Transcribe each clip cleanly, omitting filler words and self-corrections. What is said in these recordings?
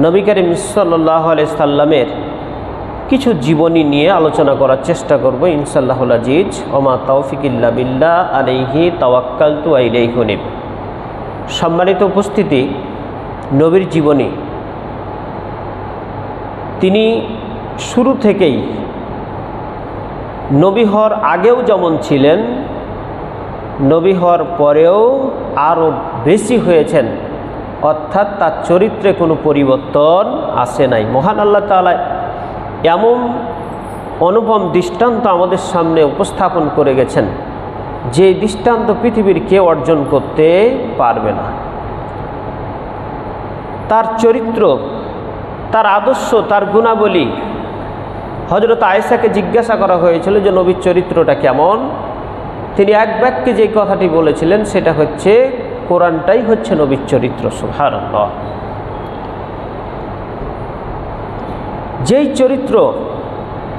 নবী করিম সাল্লাল্লাহু আলাইহি সাল্লামের কিছু জীবনী নিয়ে আলোচনা করার চেষ্টা করব ইনশাআল্লাহুল আজিজ। ওমা তৌফিক ইল্লা বিল্লাহ আলাইহি তাওয়াক্কালতু ওয়া ইলাইহি উনীব। সম্মানিত উপস্থিতি, নবীর জীবনী, তিনি শুরু থেকেই নবী হওয়ার আগেও যেমন ছিলেন, নবী হওয়ার পরেও আরও বেশি হয়েছেন, অর্থাৎ তার চরিত্রে কোনো পরিবর্তন আসে নাই। মহান আল্লাহ তাআলা এমন অনুপম দৃষ্টান্ত আমাদের সামনে উপস্থাপন করে গেছেন যে দৃষ্টান্ত পৃথিবীর কেউ অর্জন করতে পারবে না। তার চরিত্র, তার আদর্শ, তার গুণাবলী, হযরত আয়েশাকে জিজ্ঞাসা করা হয়েছিল যে নবীর চরিত্রটা কেমন। তিনি এক বাক্যে যে কথাটি বলেছিলেন সেটা হচ্ছে, কোরআনটাই হচ্ছে নবীর চরিত্র। সুবহানাল্লাহ। যেই চরিত্র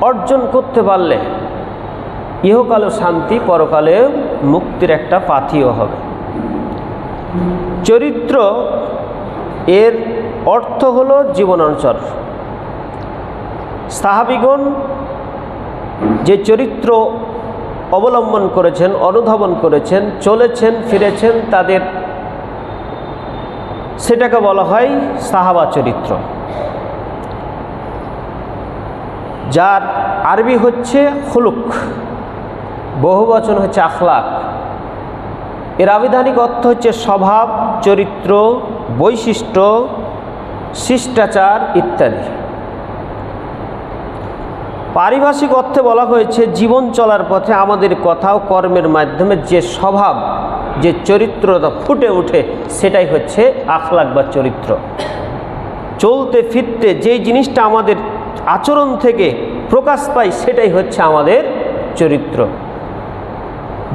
অর্জন করতে পারলে ইহকালে শান্তি, পরকালে মুক্তির একটা পাথিও হবে। চরিত্র এর অর্থ হলো জীবনাচর। সাহাবীগণ যে চরিত্র অবলম্বন করেছেন, অনুধাবন করেছেন, চলেছেন, ফিরেছেন, তাদের সেটাকে বলা হয় সাহাবা চরিত্র, যার আরবি হচ্ছে খুলুক, বহুবচন হচ্ছে আখলাক। এর আবিধানিক অর্থ হচ্ছে স্বভাব, চরিত্র, বৈশিষ্ট্য, শিষ্টাচার ইত্যাদি। পারিভাষিক অর্থে বলা হয়েছে জীবন চলার পথে আমাদের কথা ও কর্মের মাধ্যমে যে স্বভাব, যে চরিত্রটা ফুটে ওঠে সেটাই হচ্ছে আখলাক বা চরিত্র। চলতে ফিরতে যেই জিনিসটা আমাদের আচরণ থেকে প্রকাশ পায় সেটাই হচ্ছে আমাদের চরিত্র।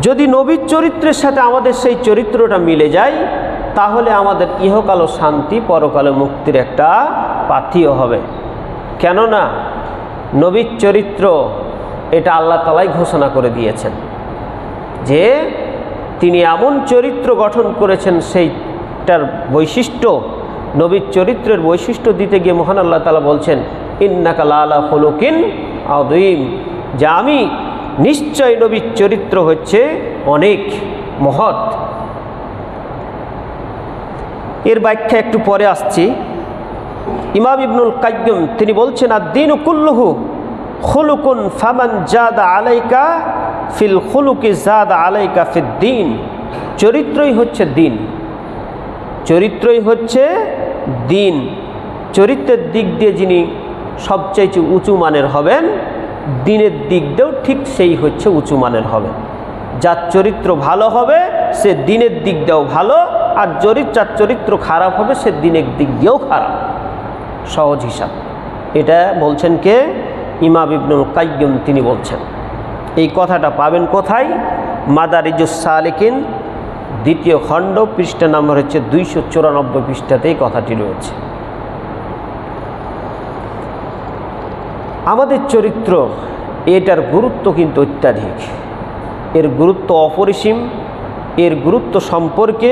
যদি নবীর চরিত্রের সাথে আমাদের সেই চরিত্রটা মিলে যায় তাহলে আমাদের ইহকাল শান্তি, পরকালে মুক্তির একটা পাথিও হবে। কেননা নবীর চরিত্র এটা আল্লাহ তাআলাই ঘোষণা করে দিয়েছেন যে তিনি এমন চরিত্র গঠন করেছেন, সেইটার বৈশিষ্ট্য, নবীর চরিত্রের বৈশিষ্ট্য দিতে গিয়ে মহান আল্লাহ তাআলা বলছেন ইন্নাকা লাআলা খুলুকিন আযীম, যে আমি নিশ্চয় নবীর চরিত্র হচ্ছে অনেক মহৎ। এর ব্যাখ্যা একটু পরে আসছি। ইমাম ইবনুল কাইয়্যিম তিনি বলছেন আদ-দীনু কুল্লুহু খুলুকুন ফামান জাদা আলাইকা ফিল খুলুকি জাদা আলাইকা ফিদ-দীন। চরিত্রই হচ্ছে দিন, চরিত্রই হচ্ছে দিন। চরিত্রের দিক দিয়ে যিনি সবচেয়ে উঁচু মানের হবেন, দিনের দিক দিয়েও ঠিক সেই হচ্ছে উঁচু মানের হবেন। যার চরিত্র ভালো হবে সে দিনের দিক দিয়েও ভালো, আর যার চরিত্র খারাপ হবে সে দিনের দিক দিয়েও খারাপ। সহজ হিসাব। এটা বলছেন কে? ইমাম ইবনুল কাইয়্যিম তিনি বলছেন। এই কথাটা পাবেন কোথায়? মাদারিজুস সালিকিন দ্বিতীয় খণ্ড, পৃষ্ঠা নম্বর হচ্ছে 294 পৃষ্ঠাতে এই কথাটি রয়েছে। আমাদের চরিত্র, এটার গুরুত্ব কিন্তু অত্যাধিক, এর গুরুত্ব অপরিসীম। এর গুরুত্ব সম্পর্কে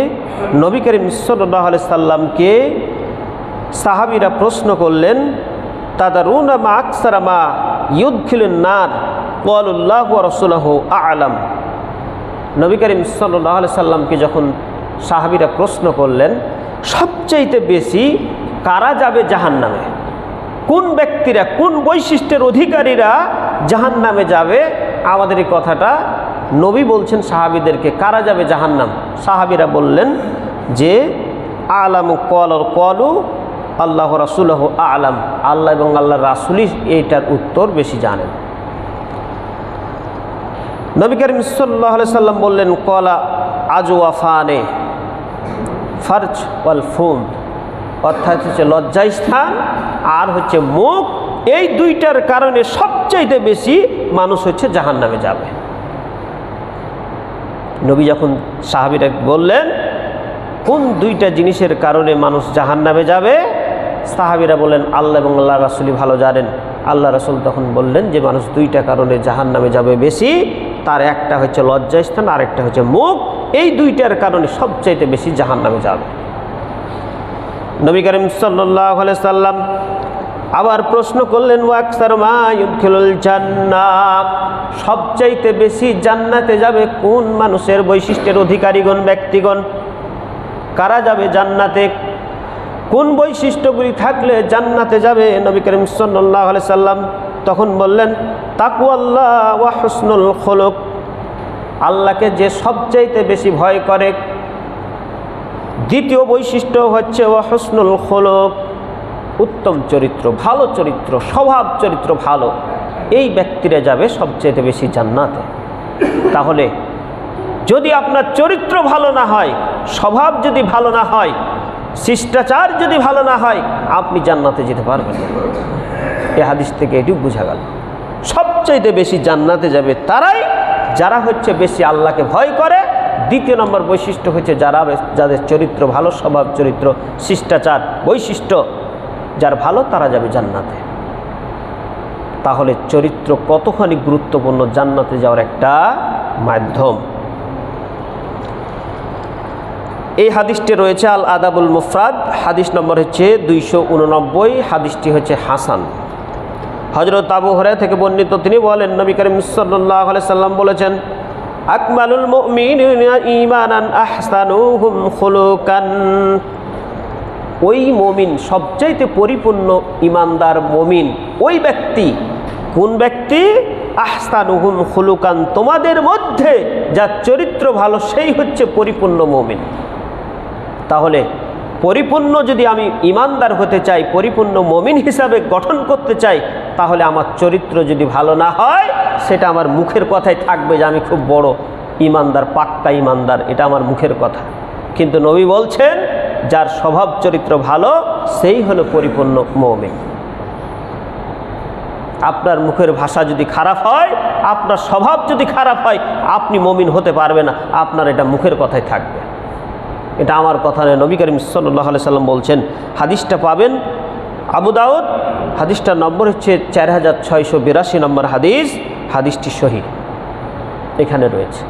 নবী করিম সাল্লাল্লাহু আলাইহি সাল্লামকে সাহাবীরা প্রশ্ন করলেন, তাদারুনা মা আকসারা মা ইউদখিলুন নার ক্বালুল্লাহু ওয়া রাসূলুহু আ'লাম। নবী করিম সাল্লাল্লাহু আলাইহি সাল্লামকে যখন সাহাবীরা প্রশ্ন করলেন সবচাইতে বেশি কারা যাবে জাহান্নামে, কোন ব্যক্তিরা, কোন বৈশিষ্ট্যের অধিকারীরা জাহান্নামে যাবে, আমাদের এই কথাটা নবী বলছেন সাহাবীদেরকে, কারা যাবে জাহান্নাম। সাহাবীরা বললেন যে আ'লামু ক্বালু আল্লাহু রাসূলুহু আ'লাম, আল্লাহ এবং আল্লাহর রাসূলই এইটার উত্তর বেশি জানেন। নবী করিম সাল্লাল্লাহু আলাইহি সাল্লাম বললেন ক্বালা আজওয়াফানে ফারজ ওয়াল ফুম, অর্থাৎ হচ্ছে লজ্জাস্থান আর হচ্ছে মুখ, এই দুইটার কারণে সবচাইতে বেশি মানুষ হচ্ছে জাহান্নামে যাবে। নবী যখন সাহাবীরা বললেন কোন দুইটা জিনিসের কারণে মানুষ জাহান্নামে যাবে, সাহাবীরা বললেন আল্লাহ এবং আল্লাহ রাসূলই ভালো জানেন। আল্লাহ রাসূল তখন বললেন যে মানুষ দুইটা কারণে জাহান্নামে যাবে বেশি, তার একটা হচ্ছে লজ্জাস্থান আর একটা হচ্ছে মুখ, এই দুইটার কারণে সবচাইতে বেশি জাহান্নামে যাবে। নবী করিম সাল্লাল্লাহু আলাইহি সাল্লাম আবার প্রশ্ন করলেন, ওয়া আকসার মা ইউদখিলুল জান্নাহ, সবচাইতে বেশি জান্নাতে যাবে কোন মানুষের বৈশিষ্ট্যের অধিকারীগণ, ব্যক্তিগণ? কারা যাবে জান্নাতে? কোন বৈশিষ্ট্যগুলি থাকলে জান্নাতে যাবে? নবী করিম সাল্লাল্লাহু আলাইহি সাল্লাম তখন বললেন, তাকওয়াল্লাহ ওয়া হুসনুল খুলুক, আল্লাহকে যে সবচাইতে বেশি ভয় করে। দ্বিতীয় বৈশিষ্ট্য হচ্ছে ওয়া হুসনুল খুলুক, উত্তম চরিত্র, ভালো চরিত্র, স্বভাব চরিত্র ভালো, এই ব্যক্তিরা যাবে সবচেয়ে বেশি জান্নাতে। তাহলে যদি আপনার চরিত্র ভালো না হয়, স্বভাব যদি ভালো না হয়, শিষ্টাচার যদি ভালো না হয়, আপনি জান্নাতে যেতে পারবেন না। এই হাদিস থেকে এটি বোঝা গেল সবচেয়ে বেশি জান্নাতে যাবে তারাই যারা হচ্ছে বেশি আল্লাহকে ভয় করে। দ্বিতীয় নম্বর বৈশিষ্ট্য হচ্ছে যাদের চরিত্র ভালো, স্বভাব চরিত্র, শিষ্টাচার বৈশিষ্ট্য যার ভালো, তারা যাবে জান্নাতে। তাহলে চরিত্র কতখানি গুরুত্বপূর্ণ জান্নাতে যাওয়ার একটা মাধ্যম। এই হাদিসটি রয়েছে আল আদাবুল মুফরাদ, হাদিস নম্বর হচ্ছে 289, হাদিসটি হচ্ছে হাসান। হযরত আবু হুরায়রা থেকে বর্ণিত, তিনি বলেন, নবী করিম সাল্লাল্লাহু আলাইহি সাল্লাম বলেছেন, আকমালুল মুমিনিনা ঈমানান আহসানুহুম খুলুকান, ওই মুমিন, সবচাইতে পরিপূর্ণ ঈমানদার মুমিন ওই ব্যক্তি। কোন ব্যক্তি? আহসানুহুম খুলুকান, তোমাদের মধ্যে যার চরিত্র ভালো সেই হচ্ছে পরিপূর্ণ মুমিন। তাহলে পরিপূর্ণ যদি আমি ঈমানদার হতে চাই, পরিপূর্ণ মুমিন হিসাবে গঠন করতে চাই, তাহলে আমার চরিত্র যদি ভালো না হয়, সেটা আমার মুখের কথাই থাকবে যে আমি খুব বড় ঈমানদার, পাক্কা ঈমানদার, এটা আমার মুখের কথা। কিন্তু নবী বলছেন, যার স্বভাব চরিত্র ভালো সেই হলো পরিপূর্ণ মুমিন। আপনার মুখের ভাষা যদি খারাপ হয়, আপনার স্বভাব যদি খারাপ হয়, আপনি মুমিন হতে পারবে না, আপনার এটা মুখের কথাই থাকবে। এটা আমার কথা নয়, নবী করিম সাল্লাল্লাহু আলাইহি সাল্লাম বলছেন। হাদিসটা পাবেন আবু দাউদ, হাদিসটার নম্বর হচ্ছে 4682 নম্বর হাদিস, হাদিসটি সহিহ এখানে রয়েছে।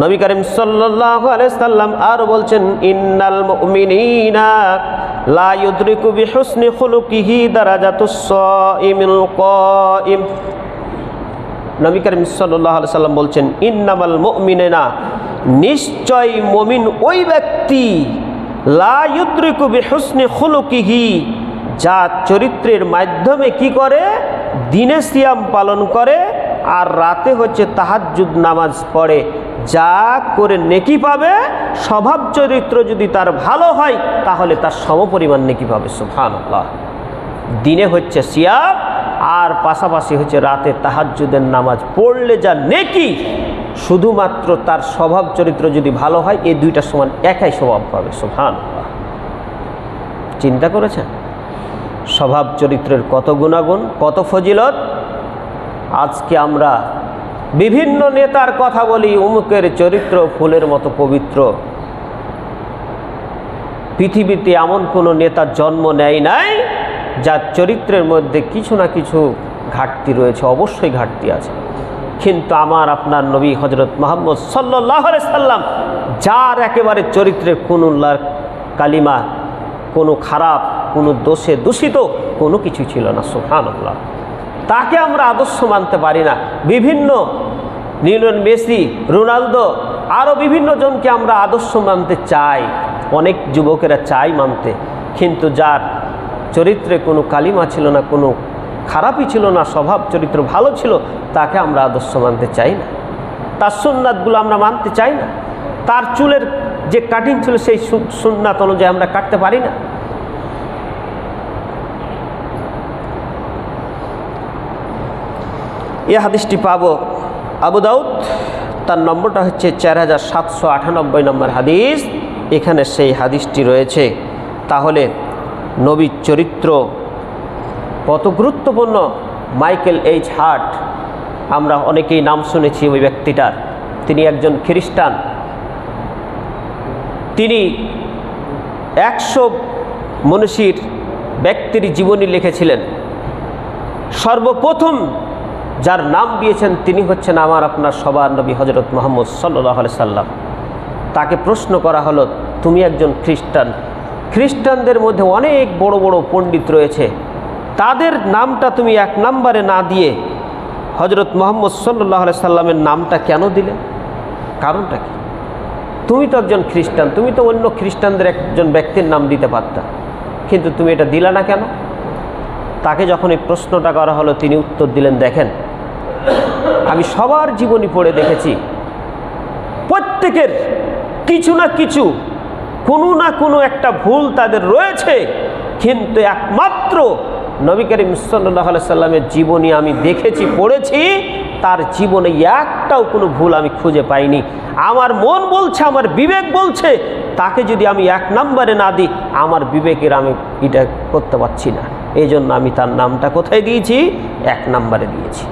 নবী করিম সাল্লাল্লাহু আলাইহি সাল্লাম আর বলছেন, ইন্নাল মুমিনিনা লা ইউদরিকু বিহুসনি খুলুকিহি দারাজাতুস সাইমিল কাইম। নবী করিম সাল্লাল্লাহু আলাইহি সাল্লাম বলছেন, ইন্নামাল মুমিনিনা, নিশ্চয় মুমিন ওই ব্যক্তি, লা ইউদরিকু বিহুসনি খুলুকিহি, যা চরিত্রের মাধ্যমে কি করে? দিনে সিয়াম পালন করে আর রাতে হচ্ছে তাহাজ্জুদ নামাজ পড়ে, যা করে নেকি পাবে। স্বভাব চরিত্র যদি তার ভালো হয়, তাহলে তার সমপরিমাণ নেকি পাবে। সুবহানাল্লাহ। দিনে হচ্ছে সিয়াম আর পাশাপাশি হচ্ছে রাতে তাহাজ্জুদের নামাজ পড়লে যা নেকি, শুধুমাত্র তার স্বভাব চরিত্র যদি ভালো হয়, এই দুইটা সমান একই স্বভাব পাবে। সুবহানাল্লাহ। চিন্তা করেছেন স্বভাব চরিত্রের কত গুণাগুণ, কত ফজিলত। আজকে আমরা বিভিন্ন নেতার কথা বলি, অমুকের চরিত্র ফুলের মতো পবিত্র। পৃথিবীতে এমন কোনো নেতার জন্ম নেয় নাই যার চরিত্রের মধ্যে কিছু না কিছু ঘাটতি রয়েছে, অবশ্যই ঘাটতি আছে। কিন্তু আমার আপনার নবী হযরত মুহাম্মদ সাল্লাল্লাহু আলাইহি সাল্লাম, যার একেবারে চরিত্রের কোনো কালিমা, কোনো খারাপ, কোনো দোষে দূষিত কোনো কিছু ছিল না। সুবহানাল্লাহ। তাকে আমরা আদর্শ মানতে পারি না। বিভিন্ন লিওনেল মেসি, রোনালদো, আরও বিভিন্ন জনকে আমরা আদর্শ মানতে চাই, অনেক যুবকেরা চাই মানতে, কিন্তু যার চরিত্রে কোনো কালিমা ছিল না, কোনো খারাপই ছিল না, স্বভাব চরিত্র ভালো ছিল, তাকে আমরা আদর্শ মানতে চাই না। তার সুন্নাতগুলো আমরা মানতে চাই না। তার চুলের যে কাটিং ছিল সেই সুন্নাত অনুযায়ী আমরা কাটতে পারি না। এই হাদিসটি পাবো আবু দাউদ, তার নম্বরটা হচ্ছে 4798 নম্বর হাদিস, এখানে সেই হাদিসটি রয়েছে। তাহলে নবীর চরিত্র কত গুরুত্বপূর্ণ। মাইকেল এইচ হার্ট, আমরা অনেকেই নাম শুনেছি ওই ব্যক্তিটার। তিনি একজন খ্রিস্টান। তিনি 100 মনীষীর ব্যক্তির জীবনী লিখেছিলেন। সর্বপ্রথম যার নাম দিয়েছেন তিনি হচ্ছেন আমার আপনার সবার নবী হযরত মুহাম্মদ সাল্লাল্লাহু আলাইহি সাল্লাম। তাকে প্রশ্ন করা হলো, তুমি একজন খ্রিস্টান, খ্রিস্টানদের মধ্যে অনেক বড় বড় পণ্ডিত রয়েছে, তাদের নামটা তুমি এক নম্বরে না দিয়ে হজরত মুহাম্মদ সাল্লাল্লাহু আলাইহি সাল্লামের নামটা কেন দিলে? কারণটা কি? তুমি তো একজন খ্রিস্টান, তুমি তো অন্য খ্রিস্টানদের একজন ব্যক্তির নাম দিতে পারতা, কিন্তু তুমি এটা দিলা না কেন? তাকে যখন এই প্রশ্নটা করা হলো, তিনি উত্তর দিলেন, দেখেন, আমি সবার জীবনী পড়ে দেখেছি, প্রত্যেকের কিছু না কিছু, কোনো না কোনো একটা ভুল তাদের রয়েছে, কিন্তু একমাত্র নবী করিম সাল্লাল্লাহু আলাইহি সাল্লামের জীবনী আমি দেখেছি, পড়েছি, তার জীবনে একটাও কোনো ভুল আমি খুঁজে পাইনি। আমার মন বলছে, আমার বিবেক বলছে, তাকে যদি আমি এক নম্বরে না দিই, আমার বিবেকের আমি এটা করতে পারছি না, এই জন্য আমি তার নামটা কোথায় দিয়েছি? এক নম্বরে দিয়েছি।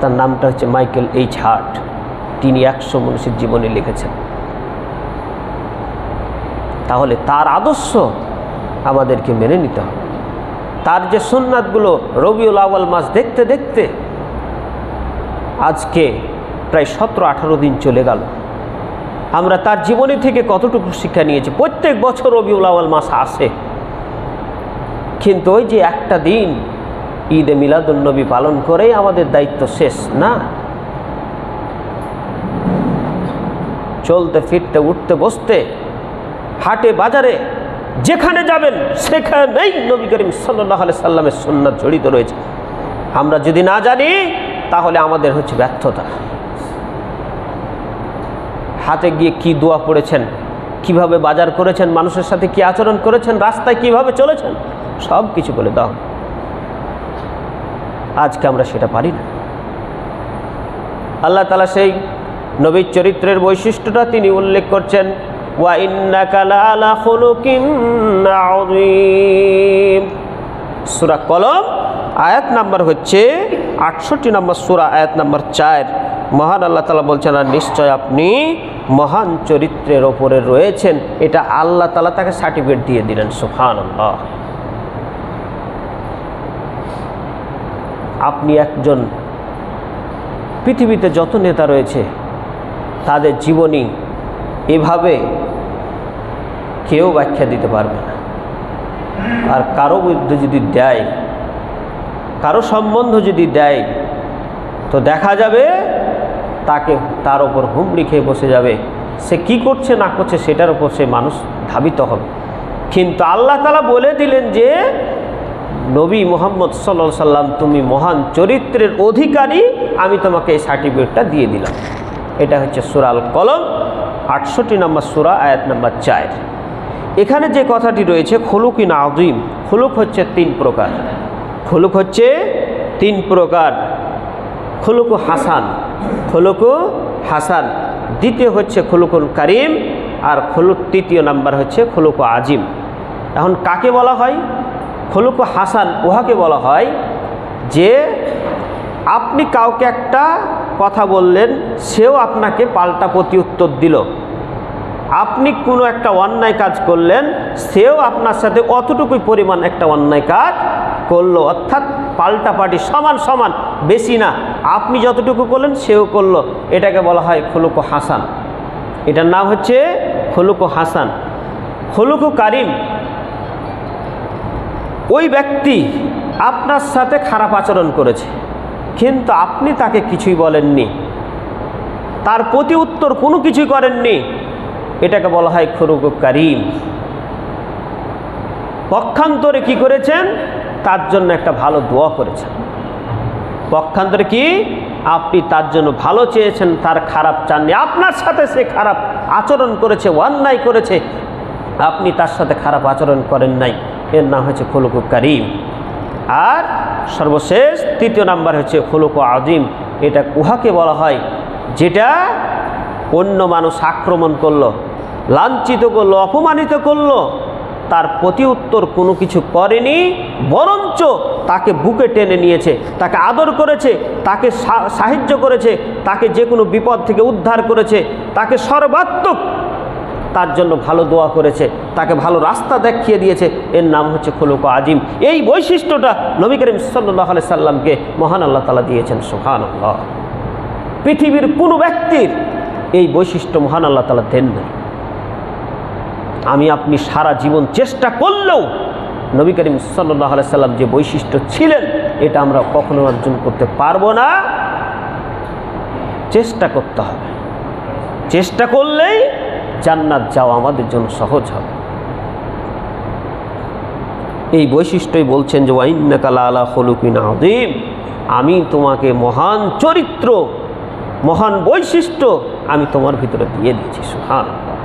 তার নামটা হচ্ছে মাইকেল এইচ হার্ট। তিনি 100 মানুষের জীবনে লিখেছেন। তাহলে তার আদর্শ আমাদেরকে মেনে নিতে হবে। তার যে সুন্নাতগুলো রবিউল আউয়াল মাস দেখতে দেখতে আজকে প্রায় 17-18 দিন চলে গেল, আমরা তার জীবনী থেকে কতটুকু শিক্ষা নিয়েছি? প্রত্যেক বছর রবিউল আউয়াল মাস আসে, কিন্তু ওই যে একটা দিন ঈদে মিলাদুন নবী পালন করেই আমাদের দায়িত্ব শেষ না। চলতে ফিরতে, উঠতে বসতে, হাটে বাজারে যেখানে যাবেন সেখানেই নবী করিম সাল্লাল্লাহু আলাইহি সাল্লামের সুন্নাত জড়িত রয়েছে। আমরা যদি না জানি তাহলে আমাদের হচ্ছে ব্যর্থতা। হাতে গিয়ে কি দোয়া পড়েছেন, কিভাবে বাজার করেছেন, মানুষের সাথে কি আচরণ করেছেন, রাস্তায় কিভাবে চলেছেন, সব কিছু বলে দাও। আজকে আমরা সেটা পারি না। আল্লাহ তাআলা সেই নবীর চরিত্রের বৈশিষ্ট্যটা তিনি উল্লেখ করছেন, ওয়া ইন্নাকা লাআলা খুলুকিন আযীম। সূরা কলম আয়াত নাম্বার হচ্ছে 68 নম্বর সূরা, আয়াত নাম্বার 4। মহান আল্লাহ তাআলা বলছেন, আর নিশ্চয় আপনি মহান চরিত্রের ওপরে রয়েছেন। এটা আল্লাহ তাআলা তাকে সার্টিফিকেট দিয়ে দিলেন। সুবহানাল্লাহ। আপনি একজন, পৃথিবীতে যত নেতা রয়েছে তাদের জীবনী এভাবে কেউ ব্যাখ্যা দিতে পারবে না। আর কারো বিরুদ্ধে যদি দেয়, কারো সম্বন্ধ যদি দেয়, তো দেখা যাবে তাকে, তার ওপর হুমড়ি খেয়ে বসে যাবে। সে কি করছে না করছে সেটার উপর সে মানুষ ধাবিত হবে। কিন্তু আল্লাহ তাআলা বলে দিলেন যে নবী মুহাম্মদ সাল্লাল্লাহু আলাইহি সাল্লাম, তুমি মহান চরিত্রের অধিকারী, আমি তোমাকে এই সার্টিফিকেটটা দিয়ে দিলাম। এটা হচ্ছে সূরা আল কলম 68 নম্বর সূরা, আয়াত নাম্বার 4। এখানে যে কথাটি রয়েছে খুলুকিন আযীম, খুলুক হচ্ছে 3 প্রকার। খুলুক হচ্ছে 3 প্রকার। খুলুক হাসান, খুলুক হাসান, দ্বিতীয় হচ্ছে খুলুকুল কারিম, আর খুলুক 3য় নাম্বার হচ্ছে খুলুক আজিম। এখন কাকে বলা হয় খুলুক হাসান? উহাকে বলা হয় যে আপনি কাউকে একটা কথা বললেন, সেও আপনাকে পাল্টা প্রতিউত্তর দিল। আপনি কোনো একটা অন্যায় কাজ করলেন, সেও আপনার সাথে অতটুকুই পরিমাণ একটা অন্যায় কাজ করলো, অর্থাৎ পাল্টাপাল্টি, সমান সমান, বেশি না। আপনি যতটুকু করলেন সেও করলো, এটাকে বলা হয় খুলুক হাসান। এটার নাম হচ্ছে খুলুক হাসান। খুলুক কারিম, ওই ব্যক্তি আপনার সাথে খারাপ আচরণ করেছে, কিন্তু আপনি তাকে কিছুই বলেননি, তার প্রতি উত্তর কোনো কিছুই করেননি, এটাকে বলা হয় খুলুক কারিম। পক্ষান্তরে কি করেছেন? তার জন্য একটা ভালো দোয়া করেছেন। পক্ষান্তরে কি? আপনি তার জন্য ভালো চেয়েছেন, তার খারাপ চাননি। আপনার সাথে সে খারাপ আচরণ করেছে, অন্যায় করেছে, আপনি তার সাথে খারাপ আচরণ করেন নাই, এর নাম হচ্ছে খুলুক কারিম। আর সর্বশেষ 3য় নাম্বার হচ্ছে খুলুক আযীম। এটা উহাকে বলা হয় যেটা অন্য মানুষ আক্রমণ করলো, লাঞ্ছিত করলো, অপমানিত করলো, তার প্রতি উত্তর কোনো কিছু করেনি, বরঞ্চ তাকে বুকে টেনে নিয়েছে, তাকে আদর করেছে, তাকে সাহায্য করেছে, তাকে যে কোনো বিপদ থেকে উদ্ধার করেছে, তাকে সর্বাত্মক তার জন্য ভালো দোয়া করেছে, তাকে ভালো রাস্তা দেখিয়ে দিয়েছে। এর নাম হচ্ছে খুলুক আযীম। এই বৈশিষ্ট্যটা নবী করিম সাল্লাল্লাহু আলাইহি সাল্লামকে মহান আল্লাহ তাআলা দিয়েছেন। সুবহানাল্লাহ। পৃথিবীর কোনো ব্যক্তির এই বৈশিষ্ট্য মহান আল্লাহ তাআলা দেন নাই। আমি আপনি সারা জীবন চেষ্টা করলেও নবী করিম সাল্লাল্লাহু আলাইহি সাল্লাম যে বৈশিষ্ট্য ছিলেন এটা আমরা কখনো অর্জন করতে পারবো না। চেষ্টা করতে হবে, চেষ্টা করলেই জান্নাত যাওয়া আমাদের জন্য সহজ হবে। এই বৈশিষ্ট্যই বলছেন যে ওয়াইন্নাকা লাআলা খুলুকিন আযীম, আমি তোমাকে মহান চরিত্র, মহান বৈশিষ্ট্য আমি তোমার ভিতরে দিয়ে দিয়েছি। সুবহানাল্লাহ।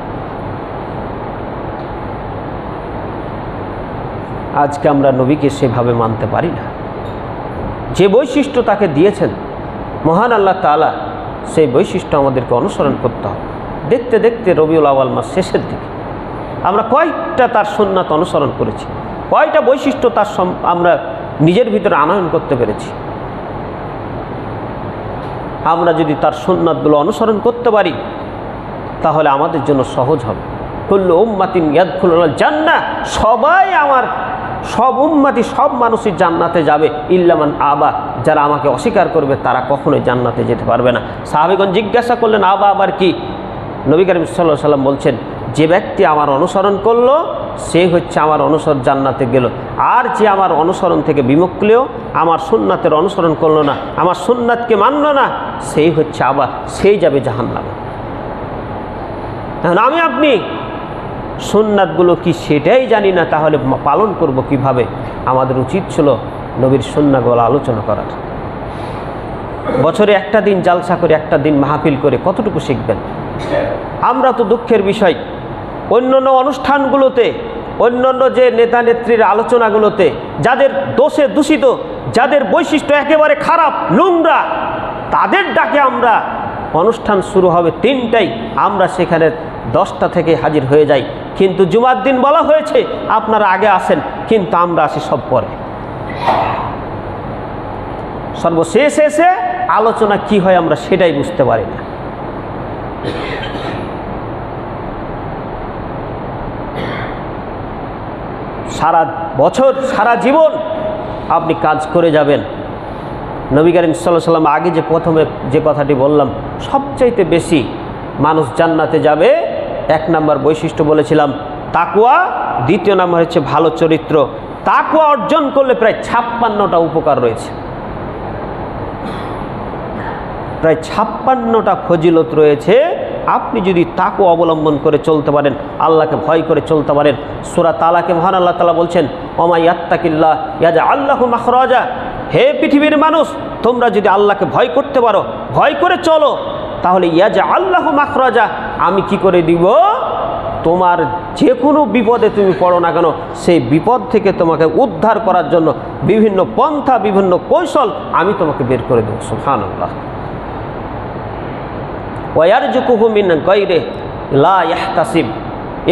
আজকে আমরা নবীকে সেভাবে মানতে পারি না। যে বৈশিষ্ট্য তাকে দিয়েছেন মহান আল্লাহ তাআলা, সেই বৈশিষ্ট্য আমাদেরকে অনুসরণ করতে হবে। দেখতে দেখতে রবিউল আউয়াল মাস শেষের দিকে আমরা কয়টা তার সুন্নাত অনুসরণ করেছি, কয়টা বৈশিষ্ট্য তার আমরা নিজের ভিতরে আনয়ন করতে পেরেছি। আমরা যদি তার সুন্নাতগুলো অনুসরণ করতে পারি তাহলে আমাদের জন্য সহজ হবে। কুল্লু উম্মাতিন ইয়াদখুলুল জান্নাহ, সবাই আমার সব উম্মতি সব মানুষই জান্নাতে যাবে ইল্লা মান আবা, যারা আমাকে অস্বীকার করবে তারা কখনোই জান্নাতে যেতে পারবে না। সাহাবীগণ জিজ্ঞাসা করলেন আবা আবার কি? নবী করিম সাল্লাল্লাহু আলাইহি ওয়াসাল্লাম বলছেন, যে ব্যক্তি আমার অনুসরণ করলো সে হচ্ছে আমার অনুসরণ জান্নাতে গেল, আর যে আমার অনুসরণ থেকে বিমুখলেও আমার সুন্নাতের অনুসরণ করলো না, আমার সুন্নাতকে মানলো না, সেই হচ্ছে আবা, সেই যাবে জাহান্নামে। এখন আমি আপনি সুন্নাতগুলো কি সেটাই জানি না, তাহলে পালন করব কিভাবে? আমাদের উচিত ছিল নবীর সুন্নাতগুলো আলোচনা করার। বছরে একটা দিন জালসা করে, একটা দিন মাহফিল করে কতটুকু শিখবেন? আমরা তো দুঃখের বিষয় অন্যান্য অনুষ্ঠানগুলোতে, অন্যান্য যে নেতা নেত্রীর আলোচনাগুলোতে যাদের দোষে দূষিত, যাদের বৈশিষ্ট্য একেবারে খারাপ নোংরা, তাদের ডাকে আমরা অনুষ্ঠান শুরু হবে 3টায়, আমরা সেখানে 10টা থেকে হাজির হয়ে যাই। কিন্তু জুমার দিন বলা হয়েছে আপনারা আগে আসেন, কিন্তু আমরা আসি সব পরে। সর্বশেষ এসে আলোচনা কি হয় আমরা সেটাই বুঝতে পারি না। সারা বছর সারা জীবন আপনি কাজ করে যাবেন। নবী করিম সাল্লাল্লাহু আলাইহি ওয়াসাল্লাম আগে যে প্রথমে যে কথাটি বললাম, সবচাইতে বেশি মানুষ জান্নাতে যাবে 1 নম্বর বৈশিষ্ট্য বলেছিলাম তাকওয়া, 2য় নম্বর হচ্ছে ভালো চরিত্র। তাকওয়া অর্জন করলে প্রায় 56টা উপকার রয়েছে, প্রায় 56টা ফজিলত রয়েছে। আপনি যদি তাকওয়া অবলম্বন করে চলতে পারেন, আল্লাহকে ভয় করে চলতে পারেন। সূরা তালাকে মহান আল্লাহ তাআলা বলছেন ওমা ইয়াত্তাকিল্লাহ ইয়াজআল লাহু মাখরাজা, হে পৃথিবীর মানুষ তোমরা যদি আল্লাহকে ভয় করতে পারো, ভয় করে চলো, তাহলে ইয়াজআল লাহু মাখরাজা, আমি কি করে দিব? তোমার যে কোনো বিপদে তুমি পড়ো না কেন, সেই বিপদ থেকে তোমাকে উদ্ধার করার জন্য বিভিন্ন পন্থা, বিভিন্ন কৌশল আমি তোমাকে বের করে দেব। সুবহানাল্লাহ। ওয়ারযুকুহু মিন গায়রি লা ইয়াহতাসিব,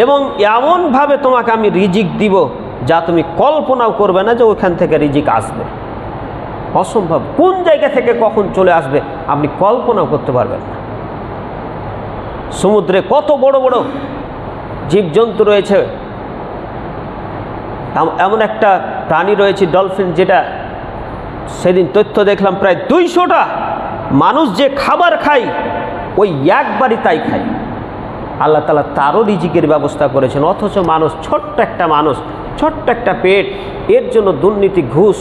এবং এমনভাবে তোমাকে আমি রিজিক দিব যা তুমি কল্পনাও করবে না যে ওখান থেকে রিজিক আসবে। অসম্ভব, কোন জায়গা থেকে কখন চলে আসবে আপনি কল্পনাও করতে পারবেন না। সমুদ্রে কত বড় বড় জীবজন্তু রয়েছে, এমন একটা প্রাণী রয়েছে ডলফিন, যেটা সেদিন তথ্য দেখলাম প্রায় 200টা মানুষ যে খাবার খায় ওই একবারই তাই খায়। আল্লাহ তাআলা তারও রিজিকের ব্যবস্থা করেছেন, অথচ মানুষ, ছোট্ট একটা মানুষ, ছোট্ট একটা পেট, এর জন্য দুর্নীতি, ঘুষ,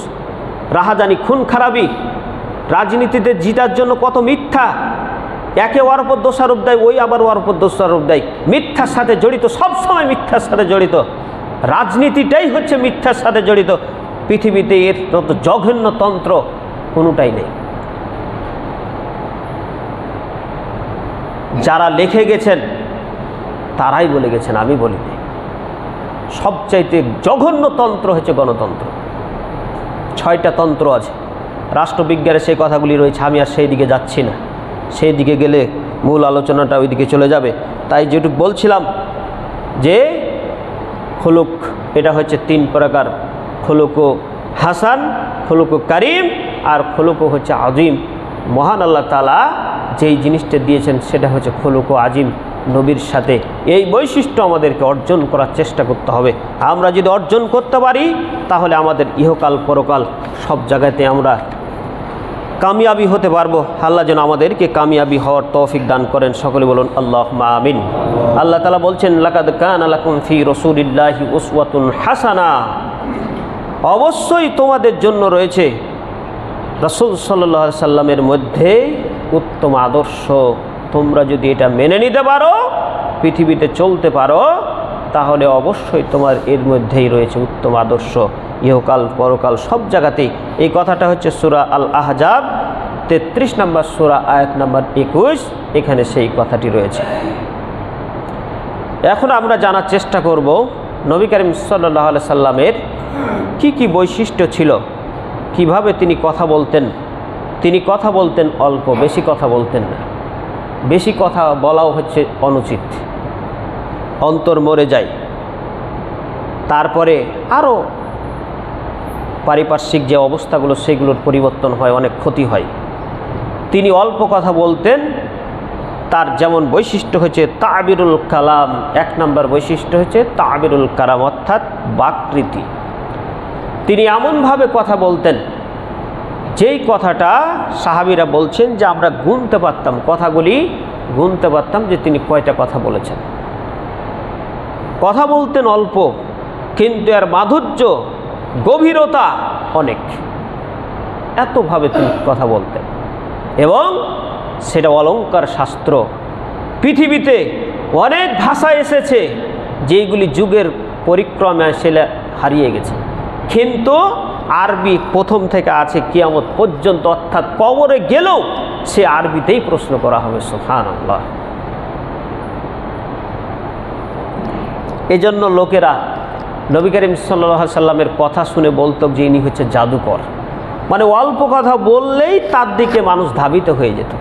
রাহাজানি, খুন খারাপি, রাজনীতিতে জিতার জন্য কত মিথ্যা, একে ওর উপর দোষারোপ দেয়, ওই আবার ওর উপর দোষারোপ দেয়, মিথ্যার সাথে জড়িত, সবসময় মিথ্যার সাথে জড়িত। রাজনীতিটাই হচ্ছে মিথ্যার সাথে জড়িত। পৃথিবীতে এর মতো জঘন্য তন্ত্র কোনোটাই নেই। যারা লিখে গেছেন তারাই বলে গেছেন, আমি বলিনি। সবচাইতে জঘন্য তন্ত্র হচ্ছে গণতন্ত্র। 6টা তন্ত্র আছে, রাষ্ট্রবিজ্ঞানে সেই কথাগুলি রয়েছে, আমি আর সেই দিকে যাচ্ছি না, সেই দিকে গেলে মূল আলোচনাটা ওই দিকে চলে যাবে। তাই যেটুকু বলছিলাম যে খুলুক, এটা হচ্ছে 3 প্রকার, খুলুকু হাসান, খুলুকু কারিম, আর খুলুকু হচ্ছে আজিম। মহান আল্লাহ তাআলা যেই জিনিসটা দিয়েছেন সেটা হচ্ছে খুলুকু আজিম, নবীর সাথে এই বৈশিষ্ট্য আমাদেরকে অর্জন করার চেষ্টা করতে হবে। আমরা যদি অর্জন করতে পারি তাহলে আমাদের ইহকাল পরকাল সব জায়গাতে আমরা কামিয়াবি হতে পারবো। আল্লাহ যেন আমাদেরকে কামিয়াবি হওয়ার তৌফিক দান করেন। সকলে বলুন আল্লাহুম্মা আমিন। আল্লাহ তাআলা বলছেন, লাকাদ কানা লাকুম ফি রাসূলিল্লাহি উসওয়াতুন হাসানা, অবশ্যই তোমাদের জন্য রয়েছে রাসূল সাল্লাল্লাহু আলাইহি সাল্লামের মধ্যে উত্তম আদর্শ। তোমরা যদি এটা মেনে নিতে পারো, পৃথিবীতে চলতে পারো, তাহলে অবশ্যই তোমার এর মধ্যেই রয়েছে উত্তম আদর্শ, ইহকাল পরকাল সব জায়গাতেই। এই কথাটা হচ্ছে সূরা আল আহজাব 33 নম্বর সূরা আয়াত নম্বর 21, এখানে সেই কথাটি রয়েছে। এখন আমরা জানার চেষ্টা করব নবী করিম সাল্লাল্লাহু আলাইহি সাল্লামের কি কি বৈশিষ্ট্য ছিল, কিভাবে তিনি কথা বলতেন। তিনি কথা বলতেন অল্প, বেশি কথা বলতেন না। বেশি কথা বলাও হচ্ছে অনুচিত, অন্তর মরে যায়। তারপরে আরও পারিপার্শ্বিক যে অবস্থাগুলো সেগুলোর পরিবর্তন হয়, অনেক ক্ষতি হয়। তিনি অল্প কথা বলতেন। তার যেমন বৈশিষ্ট্য হচ্ছে তাবিরুল কালাম, 1 নম্বর বৈশিষ্ট্য হচ্ছে তাবিরুল কালাম, অর্থাৎ বাকৃতি। তিনি এমনভাবে কথা বলতেন যেই কথাটা সাহাবীরা বলছেন যে আমরা গুনতে পারতাম, কথাগুলি গুনতে পারতাম যে তিনি কয়টা কথা বলেছেন। কথা বলতেন অল্প, কিন্তু এর মাধুর্য গভীরতা অনেক, এতভাবে তিনি কথা বলতেন। এবং সেটা অলঙ্কার শাস্ত্র। পৃথিবীতে অনেক ভাষা এসেছে যেইগুলি যুগের পরিক্রমে সেটা হারিয়ে গেছে, কিন্তু আরবি প্রথম থেকে আছে কিয়ামত পর্যন্ত, অর্থাৎ কবরে গেলেও সে আরবিতেই প্রশ্ন করা হবে। সুবহানাল্লাহ। এজন্য লোকেরা নবী করিম সাল্লাল্লাহু আলাইহি সাল্লামের কথা শুনে বলতো যে ইনি হচ্ছে জাদুকর। মানে অল্প কথা বললেই তার দিকে মানুষ ধাবিত হয়ে যেত।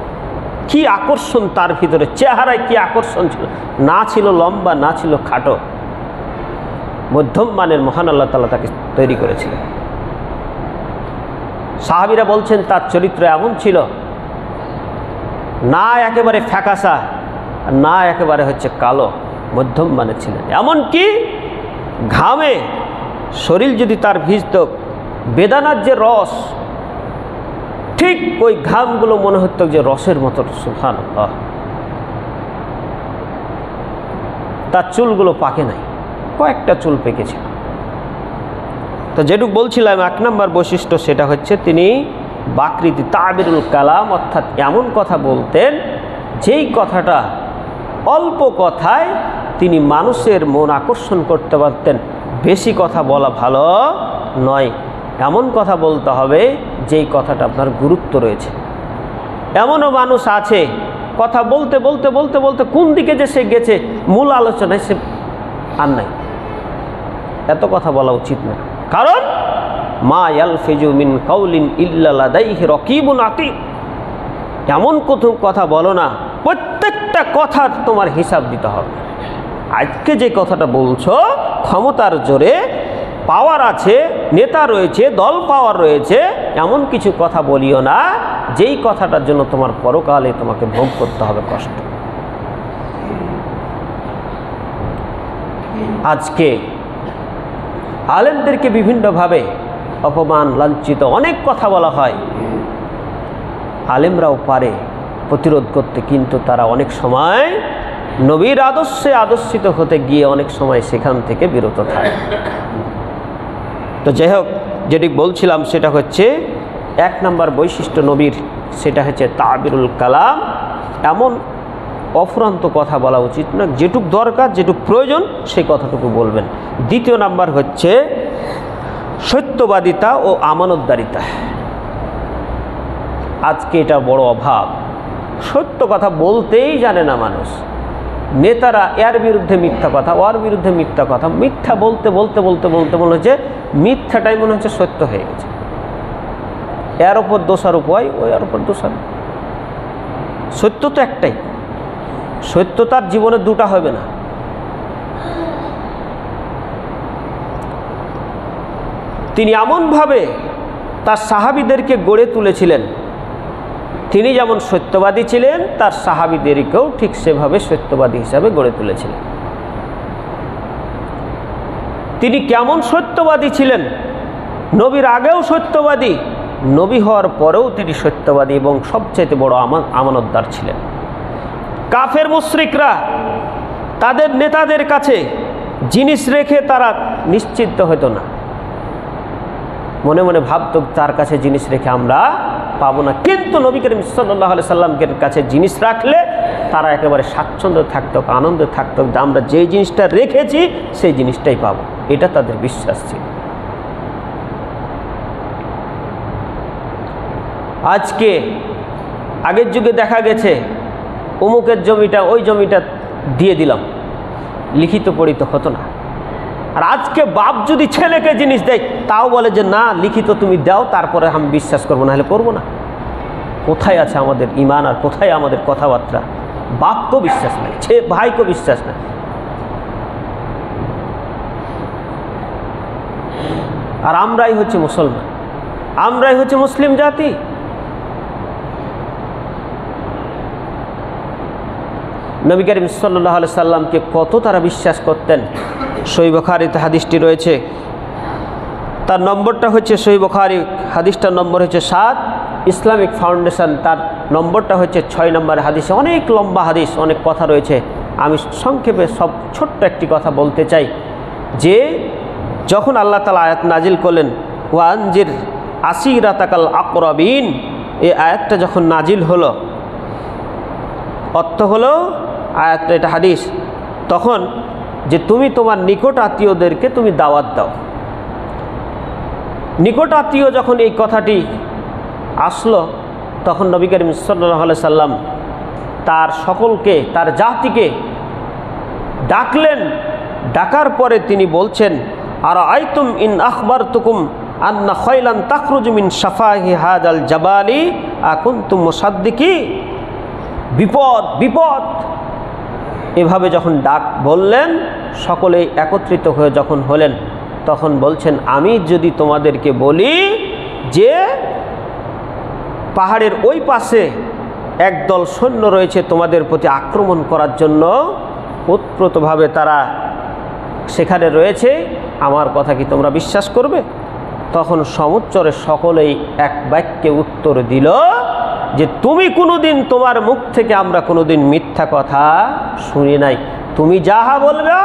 কি আকর্ষণ তার ভিতরে, চেহারায় কি আকর্ষণ ছিল! না ছিল লম্বা, না ছিল খাটো, মধ্যম মানের মহান আল্লাহ তাআলা তাকে তৈরি করেছিলেন। সাহাবীরা বলছেন তার চরিত্র এমন ছিল, না একেবারে ফ্যাকাশা, না একেবারে হচ্ছে কালো, মধ্যম মানের ছিলেন। এমনকি ঘামে শরীর যদি তার ভিজত, বেদানার যে রস, ঠিক ওই ঘামগুলো মনে হতো যে রসের মতো। সুবহানাল্লাহ। তার চুলগুলো পাকে নাই, কয়েকটা চুল পেকেছিল। তো যেটুকু বলছিলাম 1 নম্বর বৈশিষ্ট্য সেটা হচ্ছে তিনি বাকৃতি, তাবিরুল কালাম, অর্থাৎ এমন কথা বলতেন যেই কথাটা অল্প কথায় তিনি মানুষের মন আকর্ষণ করতে পারতেন। বেশি কথা বলা ভালো নয়, এমন কথা বলতে হবে যেই কথাটা আপনার গুরুত্ব রয়েছে। এমনও মানুষ আছে কথা বলতে বলতে বলতে বলতে কোন দিকে যে সে গেছে, মূল আলোচনায় সে আর নাই। এত কথা বলা উচিত না, কারণ মা ইয়ালফিজু মিন কাউলিন ইল্লা লাদাইহি রাকিবুন আতীদ। এমন কথা বলো না, প্রত্যেকটা কথার তোমার হিসাব দিতে হবে। আজকে যে কথাটা বলছো, ক্ষমতার জোরে পাওয়ার আছে, নেতা রয়েছে, দল পাওয়ার রয়েছে, এমন কিছু কথা বলিও না যেই কথাটার জন্য তোমার পরকালে তোমাকে ভোগ করতে হবে কষ্ট। আজকে আলেমদেরকে বিভিন্নভাবে অপমান, লাঞ্ছিত, অনেক কথা বলা হয়। আলেমরাও পারে প্রতিরোধ করতে, কিন্তু তারা অনেক সময় নবীর আদর্শে আদর্শিত হতে গিয়ে অনেক সময় সেখান থেকে বিরত থাকে। তো যাই হোক, যেটি বলছিলাম সেটা হচ্ছে 1 নম্বর বৈশিষ্ট্য নবীর, সেটা হচ্ছে তাবিরুল কালাম। এমন অফুরন্ত কথা বলা উচিত না, যেটুক দরকার, যেটুক প্রয়োজন সেই কথাটুকু বলবেন। 2 নাম্বার হচ্ছে সত্যবাদিতা ও আমানতদারিতা। আজকে এটা বড় অভাব, সত্য কথা বলতেই জানে না মানুষ। নেতারা এর বিরুদ্ধে মিথ্যা কথা, ওর বিরুদ্ধে মিথ্যা কথা, মিথ্যা বলতে বলতে বলতে বলতে মনে হচ্ছে মিথ্যাটাই মনে হচ্ছে সত্য হয়ে গেছে। এর ওপর দোষারোপ হয়, ওর ওপর দোষারোপ। সত্য তো একটাই, সত্য তার জীবনে 2টা হবে না। তিনি এমনভাবে তার সাহাবীদেরকে গড়ে তুলেছিলেন, তিনি যেমন সত্যবাদী ছিলেন, তার সাহাবীদেরকেও ঠিক সেভাবে সত্যবাদী হিসাবে গড়ে তুলেছিলেন। তিনি কেমন সত্যবাদী ছিলেন? নবীর আগেও সত্যবাদী, নবী হওয়ার পরেও তিনি সত্যবাদী এবং সবচেয়ে বড় আমানতদার ছিলেন। কাফের মুশরিকরা তাদের নেতাদের কাছে জিনিস রেখে তারা নিশ্চিন্ত হতো না, মনে মনে ভাবত তার কাছে জিনিস রেখে আমরা পাবো না। কিন্তু নবী করিম সাল্লাল্লাহু আলাইহি সাল্লামের কাছে জিনিস রাখলে তারা একেবারে স্বাচ্ছন্দ্য থাকতো, আনন্দে থাকতো যে আমরা যেই জিনিসটা রেখেছি সেই জিনিসটাই পাবো, এটা তাদের বিশ্বাস ছিল। আজকে আগের যুগে দেখা গেছে অমুকের জমিটা ওই জমিটা দিয়ে দিলাম, লিখিত পড়িত হতো না। আর আজকে বাপ যদি ছেলেকে জিনিস দেয় তাও বলে যে না, লিখিত তুমি দাও, তারপরে আমি বিশ্বাস করবো, না হলে করবো না। কোথায় আছে আমাদের ঈমান আর কোথায় আমাদের কথাবার্তা? বাপকেও বিশ্বাস নাই, ভাইকেও বিশ্বাস নাই। আর আমরাই হচ্ছে মুসলমান, আমরাই হচ্ছে মুসলিম জাতি। নবী করিম সাল্লাল্লাহু আলাইহি সাল্লামকে কত তারা বিশ্বাস করতেন। সহিহ বুখারীতে হাদিসটি রয়েছে, তার নম্বরটা হচ্ছে সহিহ বুখারী, হাদিসটার নম্বর হচ্ছে 7, ইসলামিক ফাউন্ডেশন তার নম্বরটা হচ্ছে 6 নম্বর হাদিসে। অনেক লম্বা হাদিস, অনেক কথা রয়েছে, আমি সংক্ষেপে সব ছোট্ট একটি কথা বলতে চাই যে যখন আল্লাহ তাআলা আয়াত নাজিল করলেন ওয়ানজির আসিরাতাকাল আকরাবিন, এই আয়াতটা যখন নাজিল হলো, অর্থ হলো আয়াতটা, এটা হাদিস, তখন যে তুমি তোমার নিকট আত্মীয়দেরকে তুমি দাওয়াত দাও। নিকট আত্মীয় যখন এই কথাটি আসলো তখন নবী করিম সাল্লাল্লাহু আলাইহি সাল্লাম তার সকলকে, তার জাতিকে ডাকলেন। ডাকার পরে তিনি বলছেন, আর আইতুম ইন আখবারতুকুম আন্না খায়লান তাখরুজু মিন শাফাহি হাদাল জাবালি আকুনতুম মুসাদ্দিকি। বিপদ বিপদ, এভাবে যখন ডাক বললেন, সকলেই একত্রিত হয়ে যখন হলেন তখন বলছেন, আমি যদি তোমাদেরকে বলি যে পাহাড়ের ওই পাশে একদল সৈন্য রয়েছে তোমাদের প্রতি আক্রমণ করার জন্য, ওতপ্রোতভাবে তারা সেখানে রয়েছে, আমার কথা কি তোমরা বিশ্বাস করবে? তখন সমুচ্চরে সকলেই এক বাক্যে উত্তর দিল যে তুমি কোনোদিন, তোমার মুখ থেকে আমরা কোনোদিন মিথ্যা কথা শুনি নাই, তুমি যাহা বলবে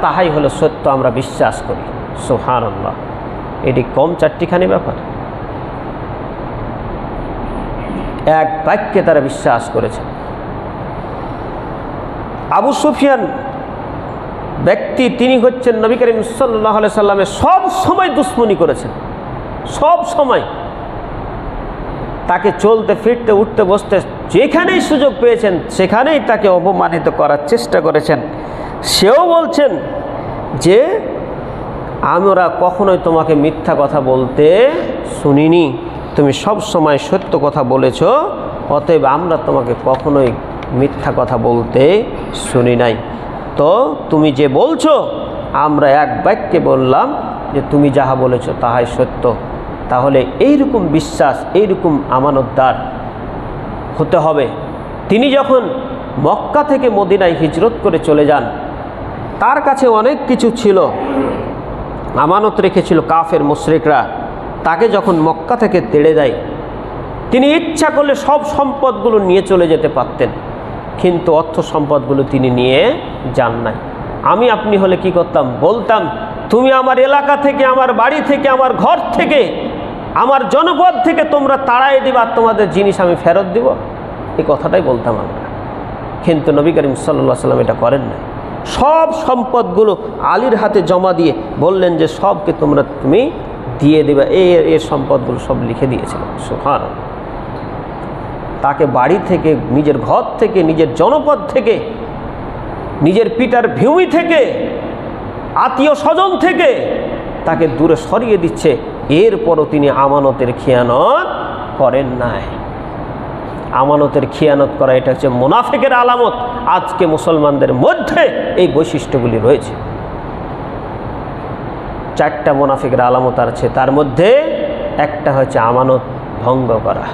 তাহাই হলো সত্য, আমরা বিশ্বাস করি। সুবহানাল্লাহ, এটি কম চারটিখানি ব্যাপার। এক বাক্যে তারা বিশ্বাস করেছে। আবু সুফিয়ান ব্যক্তি, তিনি হচ্ছেন নবী করিম সাল্লাল্লাহু আলাইহি সাল্লামের সব সময় দুশ্মনী করেছেন, সব সময় তাকে চলতে ফিরতে উঠতে বসতে যেখানেই সুযোগ পেয়েছেন সেখানেই তাকে অপমানিত করার চেষ্টা করেছেন। সেও বলছেন যে আমরা কখনোই তোমাকে মিথ্যা কথা বলতে শুনিনি, তুমি সব সময় সত্য কথা বলেছ, অতএব আমরা তোমাকে কখনোই মিথ্যা কথা বলতে শুনি নাই। তো তুমি যে বলছো, আমরা এক বাক্যে বললাম যে তুমি যাহা বলেছ তাহাই সত্য। তাহলে এইরকম বিশ্বাস, এইরকম আমানতদার হতে হবে। তিনি যখন মক্কা থেকে মদিনায় হিজরত করে চলে যান, তার কাছে অনেক কিছু ছিল, আমানত রেখেছিল কাফের মুশরিকরা। তাকে যখন মক্কা থেকে তেড়ে দেয়, তিনি ইচ্ছা করলে সব সম্পদগুলো নিয়ে চলে যেতে পারতেন, কিন্তু অর্থ সম্পদগুলো তিনি নিয়ে যান নাই। আমি আপনি হলে কি করতাম? বলতাম তুমি আমার এলাকা থেকে, আমার বাড়ি থেকে, আমার ঘর থেকে, আমার জনপদ থেকে তোমরা তাড়াই দিবা, তোমাদের জিনিস আমি ফেরত দিব, এই কথাটাই বলতাম আমরা। কিন্তু নবী করিম সাল্লাল্লাহু আলাইহি সাল্লাম এটা করেন না। সব সম্পদগুলো আলীর হাতে জমা দিয়ে বললেন যে সবকে তুমি দিয়ে দেবে, এর সম্পদগুলো সব লিখে দিয়েছিলেন। সুবহানাল্লাহ, তাকে বাড়ি থেকে, নিজের ঘর থেকে, নিজের জনপদ থেকে, নিজের পিতার ভূমি থেকে, আত্মীয় স্বজন থেকে তাকে দূরে সরিয়ে দিচ্ছে, এরপরও তিনি আমানতের খিয়ানত করেন নাই। আমানতের খিয়ানত করা এটা হচ্ছে মুনাফিকের আলামত। আজকে মুসলমানদের মধ্যে এই বৈশিষ্ট্যগুলি রয়েছে। 4টা মুনাফিকের আলামত আছে, তার মধ্যে একটা হচ্ছে আমানত ভঙ্গ করা।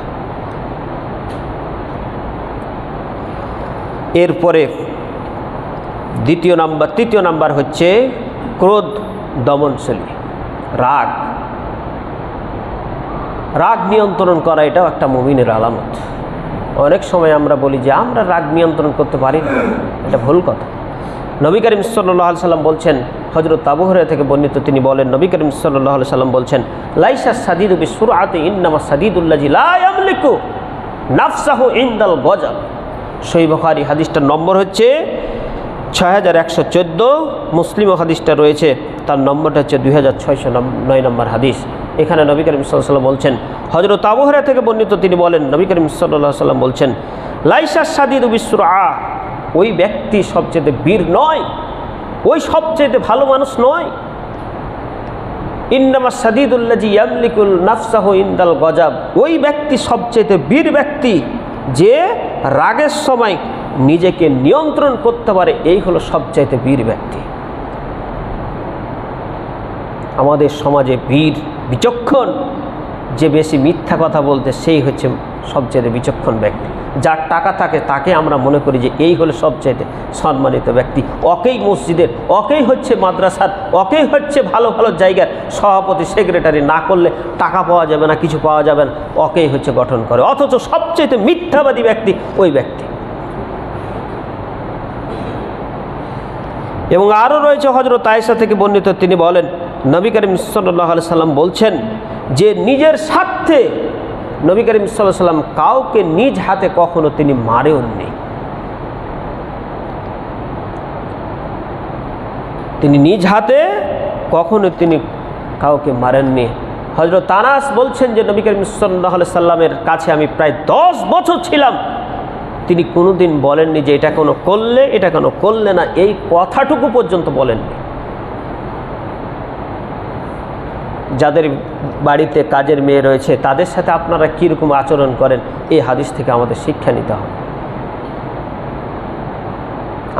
এরপরে তৃতীয় নাম্বার হচ্ছে ক্রোধ দমনশীলী, রাগ। রাগ নিয়ন্ত্রণ করা এটাও একটা মুমিনের আলামত। অনেক সময় আমরা বলি যে আমরা রাগ নিয়ন্ত্রণ করতে পারি না, এটা ভুল কথা। নবী করিম সাল্লাল্লাহু আলাইহি সাল্লাম বলছেন, হযরত আবু হুরায়রা থেকে বর্ণিত, তিনি বলেন নবী করিম সাল্লাল্লাহু আলাইহি সাল্লাম বলছেন, লাইসা সাদিদু বিসুরআতি ইন্নামা সাদিদুল্লাযী লা ইয়ামলিকু নাফসাহু ইনদাল গজব। সহিহ বুখারী হাদিসটার নম্বর হচ্ছে 6114, মুসলিমও হাদিসটা রয়েছে, তার নম্বরটা হচ্ছে 2609 নম্বর হাদিস। এখানে নবী করিম সাল্লাল্লাহু আলাইহি সাল্লাম বলছেন, হযরত আবু হুরায়রা থেকে বর্ণিত, তিনি বলেন নবী করিম সাল্লাল্লাহু আলাইহি সাল্লাম বলছেন, লাইসা সাদিদু বিসুরআ, ওই ব্যক্তি সবচেয়ে বীর নয়, ওই সবচেয়ে ভালো মানুষ নয়। ইন্নামা সাদিদুল্লাযী ইয়ামলিকুল নাফসাহু ইনদাল গজব, ওই ব্যক্তি সবচেয়ে বীর ব্যক্তি যে রাগের সময় নিজেকে নিয়ন্ত্রণ করতে পারে, এই হলো সবচাইতে বীর ব্যক্তি। আমাদের সমাজে বীর বিচক্ষণ যে বেশি মিথ্যা কথা বলতে, সেই হচ্ছে সবচেয়ে বিচক্ষণ ব্যক্তি। যার টাকা থাকে তাকে আমরা মনে করি যে এই হলো সবচাইতে সম্মানিত ব্যক্তি, ওকেই মসজিদের, ওকেই হচ্ছে মাদ্রাসার, ওকেই হচ্ছে ভালো ভালো জায়গার সভাপতি সেক্রেটারি, না করলে টাকা পাওয়া যাবে না, কিছু পাওয়া যাবে না, ওকেই হচ্ছে গঠন করে। অথচ সবচাইতে মিথ্যাবাদী ব্যক্তি ওই ব্যক্তি। এবং আরও রয়েছে হযরত আয়েশা থেকে বর্ণিত, তিনি বলেন নবী করিম সাল্লাল্লাহু আলাইহি সাল্লাম বলছেন যে নিজের স্বার্থে নবী করিম সাল্লাল্লাহু আলাইহি সাল্লাম কাউকে নিজ হাতে কখনো তিনি মারেননি। তিনি নিজ হাতে কখনো তিনি কাউকে মারেননি। হযরত আনাস বলছেন যে নবী করিম সাল্লাল্লাহু আলাইহি সাল্লামের কাছে আমি প্রায় 10 বছর ছিলাম, তিনি কোনোদিন বলেননি যে এটা কোনো করলে, এটা কোনো করলে না, এই কথাটুকু পর্যন্ত বলেননি। যাদের বাড়িতে কাজের মেয়ে রয়েছে তাদের সাথে আপনারা কীরকম আচরণ করেন, এই হাদিস থেকে আমাদের শিক্ষা নিতে হবে।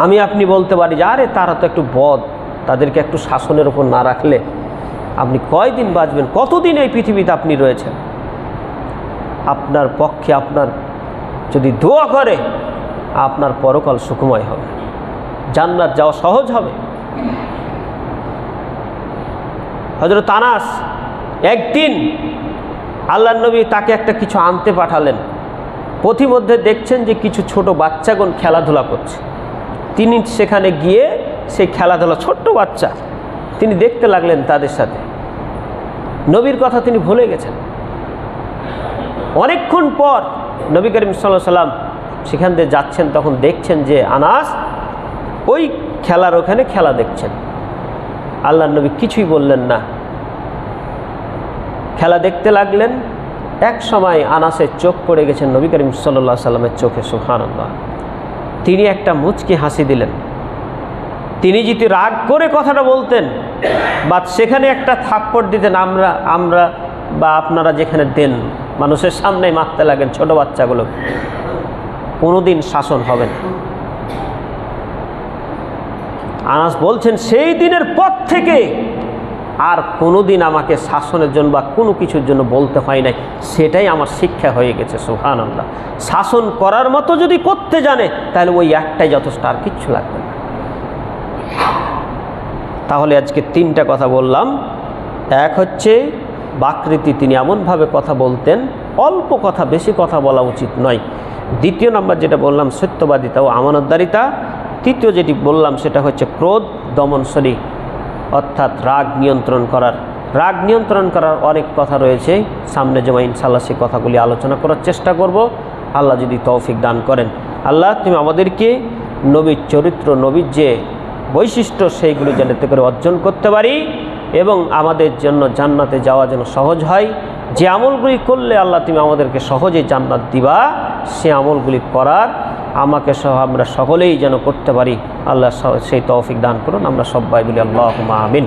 আমি আপনি বলতে পারি যে আরে তারা তো একটু বদ, তাদেরকে একটু শাসনের উপর না রাখলে আপনি কয়দিন বাঁচবেন, কতদিন এই পৃথিবীতে আপনি রয়েছেন। আপনার পক্ষে আপনার যদি দোয়া করে আপনার পরকাল সুখময় হবে, জান্নাত যাওয়া সহজ হবে। হযরত আনাস একদিন আল্লাহর নবী তাকে একটা কিছু আনতে পাঠালেন, পথিমধ্যে দেখছেন যে কিছু ছোট বাচ্চাগণ খেলাধুলা করছে, তিনি সেখানে গিয়ে সেই খেলাধুলা, ছোট্ট বাচ্চা, তিনি দেখতে লাগলেন তাদের সাথে। নবীর কথা তিনি ভুলে গেছেন। অনেকক্ষণ পর নবী করিম সাল্লাল্লাহু আলাইহি সাল্লাম সেখান দিয়ে যাচ্ছেন, তখন দেখছেন যে আনাস ওই খেলার ওখানে খেলা দেখছেন। আল্লাহর নবী কিছুই বললেন না, খেলা দেখতে লাগলেন। এক সময় আনাসের চোখ পড়ে গেছেন নবী করিম সাল্লাল্লাহু আলাইহি সাল্লামের চোখে, সুবহানাল্লাহ। তিনি একটা মুচকি হাসি দিলেন। তিনি যদি রাগ করে কথাটা বলতেন বা সেখানে একটা থাপ্পড় দিতেন, আমরা বা আপনারা যেখানে দেন, মানুষের সামনেই মারতে লাগেন ছোট বাচ্চাগুলো, কোনোদিন শাসন হবে না। আনাস বলছেন সেই দিনের পর থেকে আর কোনোদিন আমাকে শাসনের জন্য বা কোনো কিছুর জন্য বলতে হয় নাই, সেটাই আমার শিক্ষা হয়ে গেছে। সুবহানাল্লাহ। শাসন করার মতো যদি করতে জানে তাহলে ওই একটাই যথেষ্ট, আর কিচ্ছু লাগবে না। তাহলে আজকে 3টা কথা বললাম। এক হচ্ছে বাকৃতি, তিনি এমনভাবে কথা বলতেন, অল্প কথা, বেশি কথা বলা উচিত নয়। দ্বিতীয় নাম্বার যেটা বললাম সত্যবাদিতা ও আমানতদারিতা। তৃতীয় যেটি বললাম সেটা হচ্ছে ক্রোধ দমনশীল, অর্থাৎ রাগ নিয়ন্ত্রণ করার অনেক কথা রয়েছে, সামনে যেমন ইনশাআল্লাহ সেই কথাগুলি আলোচনা করার চেষ্টা করব, আল্লাহ যদি তৌফিক দান করেন। আল্লাহ তুমি আমাদেরকে নবীর চরিত্র, নবীর যে বৈশিষ্ট্য, সেইগুলি যাতে করে অর্জন করতে পারি এবং আমাদের জন্য জান্নাতে যাওয়া যেন সহজ হয়। যে আমলগুলি করলে আল্লাহ তুমি আমাদেরকে সহজেই জান্নাত দিবা, সে আমলগুলি করার আমাকে সহ আমরা সকলেই যেন করতে পারি। আল্লাহ সেই তৌফিক দান করুন। আমরা সবাই বলি আল্লাহুম্মা আমিন।